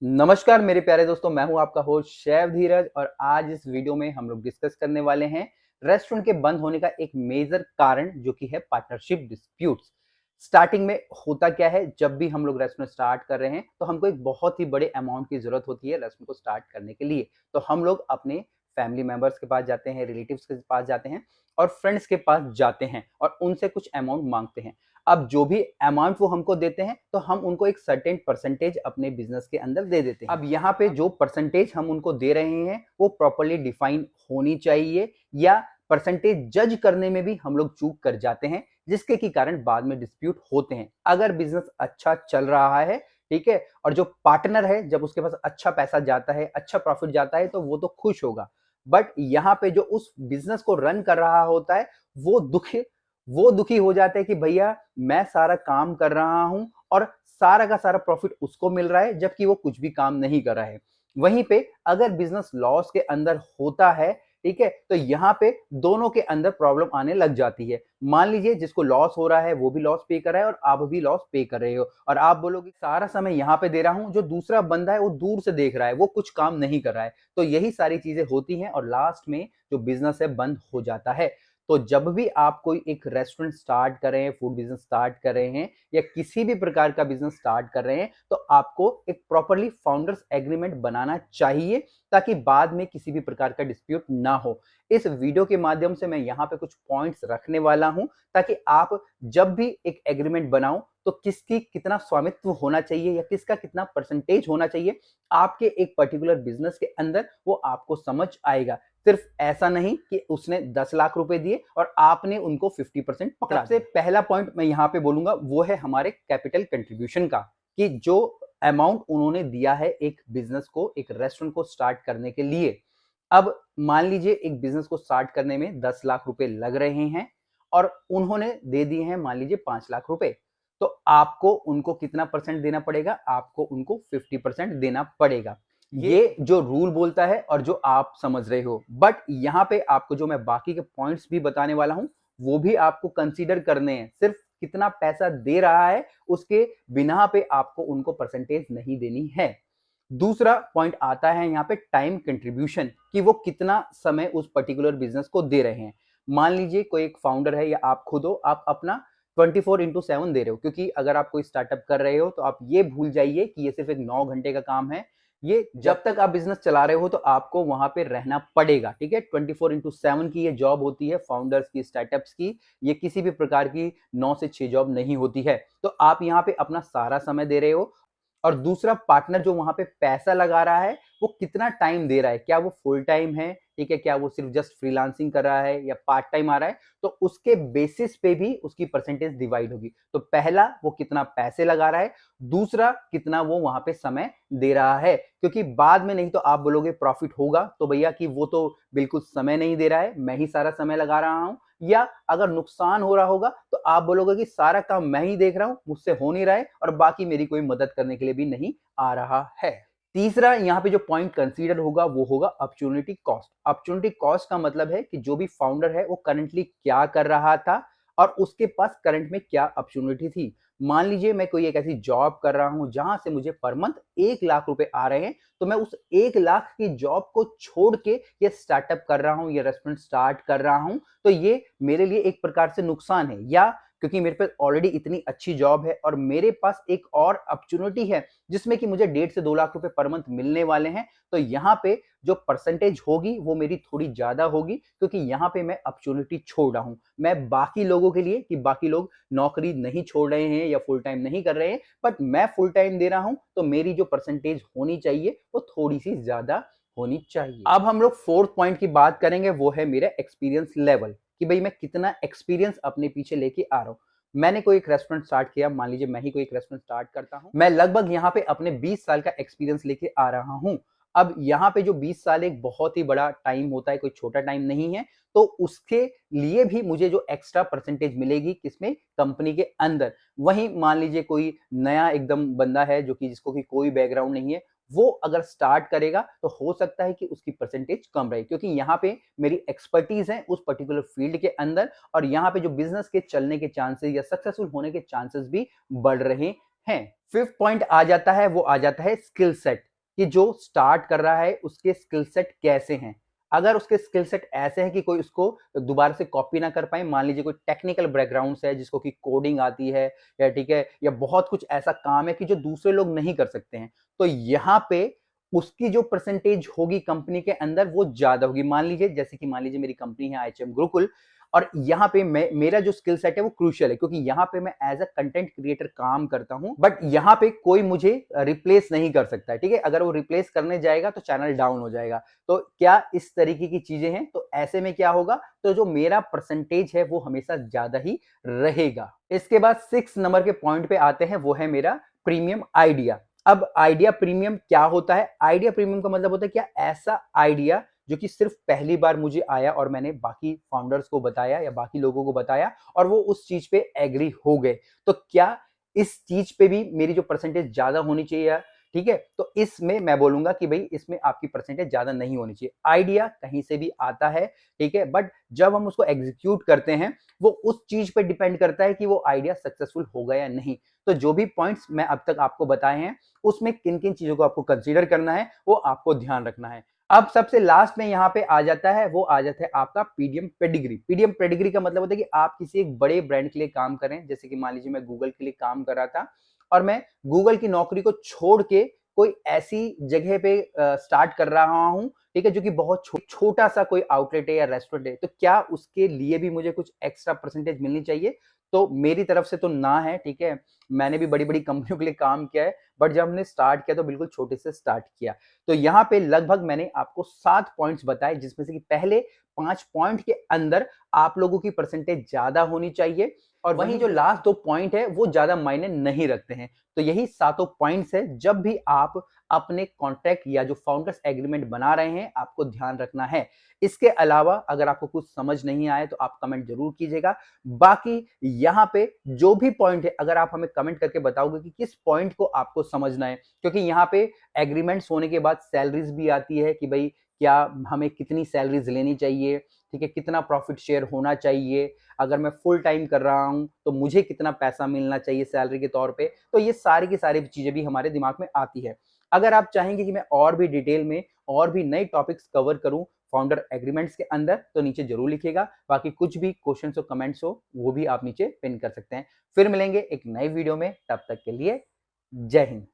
नमस्कार मेरे प्यारे दोस्तों, मैं हूं आपका होस्ट शेफ धीरज और आज इस वीडियो में हम लोग डिस्कस करने वाले हैं रेस्टोरेंट के बंद होने का एक मेजर कारण जो कि है पार्टनरशिप डिस्प्यूट्स। स्टार्टिंग में होता क्या है, जब भी हम लोग रेस्टोरेंट स्टार्ट कर रहे हैं तो हमको एक बहुत ही बड़े अमाउंट की जरूरत होती है रेस्टोरेंट को स्टार्ट करने के लिए। तो हम लोग अपने फैमिली मेंबर्स के पास जाते हैं, रिलेटिव्स के पास जाते हैं और फ्रेंड्स के पास जाते हैं और उनसे कुछ अमाउंट मांगते हैं। अब जो भी अमाउंट वो हमको देते हैं तो हम उनको एक सर्टेन परसेंटेज अपने बिजनेस के अंदर दे देते हैं। अब यहाँ पे जो परसेंटेज हम उनको दे रहे हैं वो प्रॉपर्ली डिफाइन होनी चाहिए, या परसेंटेज जज करने में भी हम लोग चूक कर जाते हैं, जिसके की कारण बाद में डिस्प्यूट होते हैं। अगर बिजनेस अच्छा चल रहा है, ठीक है, और जो पार्टनर है जब उसके पास अच्छा पैसा जाता है, अच्छा प्रॉफिट जाता है तो वो तो खुश होगा। बट यहाँ पे जो उस बिजनेस को रन कर रहा होता है वो दुखी वो दुखी हो जाता है कि भैया मैं सारा काम कर रहा हूं और सारा का सारा प्रॉफिट उसको मिल रहा है जबकि वो कुछ भी काम नहीं कर रहा है। वहीं पे अगर बिजनेस लॉस के अंदर होता है, ठीक है, तो यहाँ पे दोनों के अंदर प्रॉब्लम आने लग जाती है। मान लीजिए जिसको लॉस हो रहा है वो भी लॉस पे कर रहा है और आप भी लॉस पे कर रहे हो और आप बोलोगे सारा समय यहाँ पे दे रहा हूं, जो दूसरा बंदा है वो दूर से देख रहा है, वो कुछ काम नहीं कर रहा है। तो यही सारी चीजें होती हैं और लास्ट में जो बिजनेस है बंद हो जाता है। तो जब भी आप कोई एक रेस्टोरेंट स्टार्ट कर रहे हैं, फूड बिजनेस स्टार्ट कर रहे हैं या किसी भी प्रकार का बिजनेस स्टार्ट कर रहे हैं, तो आपको एक प्रॉपरली फाउंडर्स एग्रीमेंट बनाना चाहिए ताकि बाद में किसी भी प्रकार का डिस्प्यूट ना हो। इस वीडियो के माध्यम से मैं यहाँ पे कुछ पॉइंट्स रखने वाला हूं ताकि आप जब भी एक एग्रीमेंट बनाओ तो किसकी कितना स्वामित्व होना चाहिए या किसका कितना परसेंटेज होना चाहिए आपके एक पर्टिकुलर बिजनेस के अंदर, वो आपको समझ आएगा। सिर्फ ऐसा नहीं कि उसने 10 लाख रुपए दिए और आपने उनको 50% पकड़ा। सबसे पहला पॉइंट मैं यहाँ पे बोलूंगा वो है हमारे कैपिटल कंट्रीब्यूशन का, कि जो अमाउंट उन्होंने दिया है एक बिजनेस को, एक रेस्टोरेंट को स्टार्ट करने के लिए। अब मान लीजिए एक बिजनेस को स्टार्ट करने में 10 लाख रुपए लग रहे हैं और उन्होंने दे दिए हैं मान लीजिए 5 लाख रुपए, तो आपको उनको कितना परसेंट देना पड़ेगा? आपको उनको 50% देना पड़ेगा। ये जो रूल बोलता है और जो आप समझ रहे हो। बट यहाँ पे आपको जो मैं बाकी के पॉइंट्स भी बताने वाला हूं वो भी आपको कंसीडर करने हैं। सिर्फ कितना पैसा दे रहा है उसके बिना पे आपको उनको परसेंटेज नहीं देनी है। दूसरा पॉइंट आता है यहाँ पे टाइम कंट्रीब्यूशन, कि वो कितना समय उस पर्टिकुलर बिजनेस को दे रहे हैं। मान लीजिए कोई एक फाउंडर है या आप खुद हो, आप अपना 24/7 दे रहे हो, क्योंकि अगर आप कोई स्टार्टअप कर रहे हो तो आप ये भूल जाइए कि ये सिर्फ एक 9 घंटे का काम है। ये जब तक आप बिजनेस चला रहे हो तो आपको वहां पे रहना पड़ेगा, ठीक है। 24/7 की ये जॉब होती है फाउंडर्स की, स्टार्टअप्स की। ये किसी भी प्रकार की 9 से 6 जॉब नहीं होती है। तो आप यहाँ पे अपना सारा समय दे रहे हो और दूसरा पार्टनर जो वहां पे पैसा लगा रहा है वो कितना टाइम दे रहा है, क्या वो फुल टाइम है, ठीक है, क्या वो सिर्फ जस्ट फ्रीलांसिंग कर रहा है या पार्ट टाइम आ रहा है, तो उसके बेसिस पे भी उसकी परसेंटेज डिवाइड होगी। तो पहला वो कितना पैसे लगा रहा है, दूसरा कितना वो वहां पे समय दे रहा है। क्योंकि बाद में नहीं तो आप बोलोगे प्रॉफिट होगा तो भैया कि वो तो बिल्कुल समय नहीं दे रहा है, मैं ही सारा समय लगा रहा हूं, या अगर नुकसान हो रहा होगा तो आप बोलोगे कि सारा काम मैं ही देख रहा हूं, मुझसे हो नहीं रहा है और बाकी मेरी कोई मदद करने के लिए भी नहीं आ रहा है। तीसरा यहाँ पे जो पॉइंट कंसीडर होगा वो होगा अपॉर्चुनिटी कॉस्ट। अपॉर्चुनिटी कॉस्ट का मतलब है कि जो भी फाउंडर है वो करंटली क्या कर रहा था और उसके पास करंट में क्या अपॉर्चुनिटी थी। मान लीजिए मैं कोई एक ऐसी जॉब कर रहा हूं जहां से मुझे पर मंथ 1 लाख रुपए आ रहे हैं, तो मैं उस 1 लाख की जॉब को छोड़ के ये स्टार्टअप कर रहा हूं, ये रेस्टोरेंट स्टार्ट कर रहा हूं, तो ये मेरे लिए एक प्रकार से नुकसान है। या क्योंकि मेरे पास ऑलरेडी इतनी अच्छी जॉब है और मेरे पास एक और अपॉर्चुनिटी है जिसमें कि मुझे 1.5 से 2 लाख रुपए पर मंथ मिलने वाले हैं, तो यहाँ पे जो परसेंटेज होगी वो मेरी थोड़ी ज्यादा होगी, क्योंकि यहाँ पे मैं अपॉर्चुनिटी छोड़ रहा हूं। मैं बाकी लोगों के लिए, कि बाकी लोग नौकरी नहीं छोड़ रहे हैं या फुल टाइम नहीं कर रहे हैं, बट मैं फुल टाइम दे रहा हूं, तो मेरी जो परसेंटेज होनी चाहिए वो थोड़ी सी ज्यादा होनी चाहिए। अब हम लोग फोर्थ पॉइंट की बात करेंगे, वो है मेरा एक्सपीरियंस लेवल, कि भाई मैं कितना एक्सपीरियंस अपने पीछे लेके आ रहा हूँ। मैंने कोई एक रेस्टोरेंट स्टार्ट किया, मान लीजिए मैं ही कोई एक रेस्टोरेंट स्टार्ट करता हूं, मैं लगभग यहाँ पे अपने 20 साल का एक्सपीरियंस लेके आ रहा हूं। अब यहाँ पे जो 20 साल एक बहुत ही बड़ा टाइम होता है, कोई छोटा टाइम नहीं है, तो उसके लिए भी मुझे जो एक्स्ट्रा परसेंटेज मिलेगी किसमें, कंपनी के अंदर। वहीं मान लीजिए कोई नया एकदम बंदा है जो कि जिसको कि कोई बैकग्राउंड नहीं है, वो अगर स्टार्ट करेगा तो हो सकता है कि उसकी परसेंटेज कम रहे, क्योंकि यहाँ पे मेरी एक्सपर्टीज है उस पर्टिकुलर फील्ड के अंदर और यहाँ पे जो बिजनेस के चलने के चांसेस या सक्सेसफुल होने के चांसेस भी बढ़ रहे हैं। फिफ्थ पॉइंट आ जाता है, वो आ जाता है स्किल सेट, कि जो स्टार्ट कर रहा है उसके स्किल सेट कैसे हैं। अगर उसके स्किल सेट ऐसे हैं कि कोई उसको दोबारा से कॉपी ना कर पाए, मान लीजिए कोई टेक्निकल बैकग्राउंड से है जिसको कि कोडिंग आती है या ठीक है, या बहुत कुछ ऐसा काम है कि जो दूसरे लोग नहीं कर सकते हैं, तो यहाँ पे उसकी जो परसेंटेज होगी कंपनी के अंदर वो ज्यादा होगी। मान लीजिए जैसे कि मान लीजिए मेरी कंपनी है IHM गुरुकुल, और यहाँ पे मेरा जो स्किल सेट है वो क्रूशियल है, क्योंकि यहाँ पे मैं एज अ कंटेंट क्रिएटर काम करता हूँ, बट यहाँ पे कोई मुझे रिप्लेस नहीं कर सकता है, ठीक है। अगर वो रिप्लेस करने जाएगा तो चैनल डाउन हो जाएगा। तो क्या इस तरीके की चीजें हैं, तो ऐसे में क्या होगा, तो जो मेरा परसेंटेज है वो हमेशा ज्यादा ही रहेगा। इसके बाद 6 नंबर के पॉइंट पे आते हैं, वो है मेरा प्रीमियम आइडिया। अब आइडिया प्रीमियम क्या होता है? आइडिया प्रीमियम का मतलब होता है क्या, ऐसा आइडिया जो कि सिर्फ पहली बार मुझे आया और मैंने बाकी फाउंडर्स को बताया या बाकी लोगों को बताया और वो उस चीज पे एग्री हो गए, तो क्या इस चीज पे भी मेरी जो परसेंटेज ज्यादा होनी चाहिए, ठीक है। तो इसमें मैं बोलूंगा कि भाई इसमें आपकी परसेंटेज ज्यादा नहीं होनी चाहिए। आइडिया कहीं से भी आता है, ठीक है, बट जब हम उसको एग्जीक्यूट करते हैं वो उस चीज पे डिपेंड करता है कि वो आइडिया सक्सेसफुल होगा या नहीं। तो जो भी पॉइंट्स मैं अब तक आपको बताए हैं उसमें किन किन चीजों को आपको कंसीडर करना है वो आपको ध्यान रखना है। अब सबसे लास्ट में यहाँ पे आ जाता है, वो आ जाता है आपका पीडीएम पेडिग्री। पीडीएम पेडिग्री का मतलब होता है कि आप किसी एक बड़े ब्रांड के लिए काम करें, जैसे कि मान लीजिए मैं गूगल के लिए काम कर रहा था और मैं गूगल की नौकरी को छोड़ के कोई ऐसी जगह पे स्टार्ट कर रहा हूं, ठीक है, जो कि बहुत छोटा सा कोई आउटलेट है या रेस्टोरेंट है, तो क्या उसके लिए भी मुझे कुछ एक्स्ट्रा परसेंटेज मिलनी चाहिए? तो मेरी तरफ से तो ना है, ठीक है। मैंने भी बड़ी बड़ी कंपनियों के लिए काम किया है, बट जब हमने स्टार्ट किया तो बिल्कुल छोटे से स्टार्ट किया। तो यहाँ पे लगभग मैंने आपको 7 पॉइंट्स बताए, जिसमें से कि पहले 5 पॉइंट के अंदर आप लोगों की परसेंटेज ज्यादा होनी चाहिए और वहीं जो लास्ट 2 पॉइंट है वो ज्यादा मायने नहीं रखते हैं। तो यही सातों पॉइंट्स है, जब भी आप अपने कॉन्ट्रैक्ट या जो फाउंडर्स एग्रीमेंट बना रहे हैं आपको ध्यान रखना है। इसके अलावा अगर आपको कुछ समझ नहीं आए तो आप कमेंट जरूर कीजिएगा। बाकी यहाँ पे जो भी पॉइंट है अगर आप हमें कमेंट करके बताओगे कि किस पॉइंट को आपको समझना है, क्योंकि यहाँ पे एग्रीमेंट्स होने के बाद सैलरीज भी आती है कि भाई क्या हमें कितनी सैलरीज लेनी चाहिए, ठीक है, कितना प्रॉफिट शेयर होना चाहिए, अगर मैं फुल टाइम कर रहा हूं तो मुझे कितना पैसा मिलना चाहिए सैलरी के तौर पे। तो ये सारी की सारी चीजें भी हमारे दिमाग में आती है। अगर आप चाहेंगे कि मैं और भी डिटेल में और भी नए टॉपिक्स कवर करूं फाउंडर एग्रीमेंट्स के अंदर, तो नीचे जरूर लिखिएगा। बाकी कुछ भी क्वेश्चन हो कमेंट्स हो वो भी आप नीचे पिन कर सकते हैं। फिर मिलेंगे एक नई वीडियो में, तब तक के लिए जय हिंद।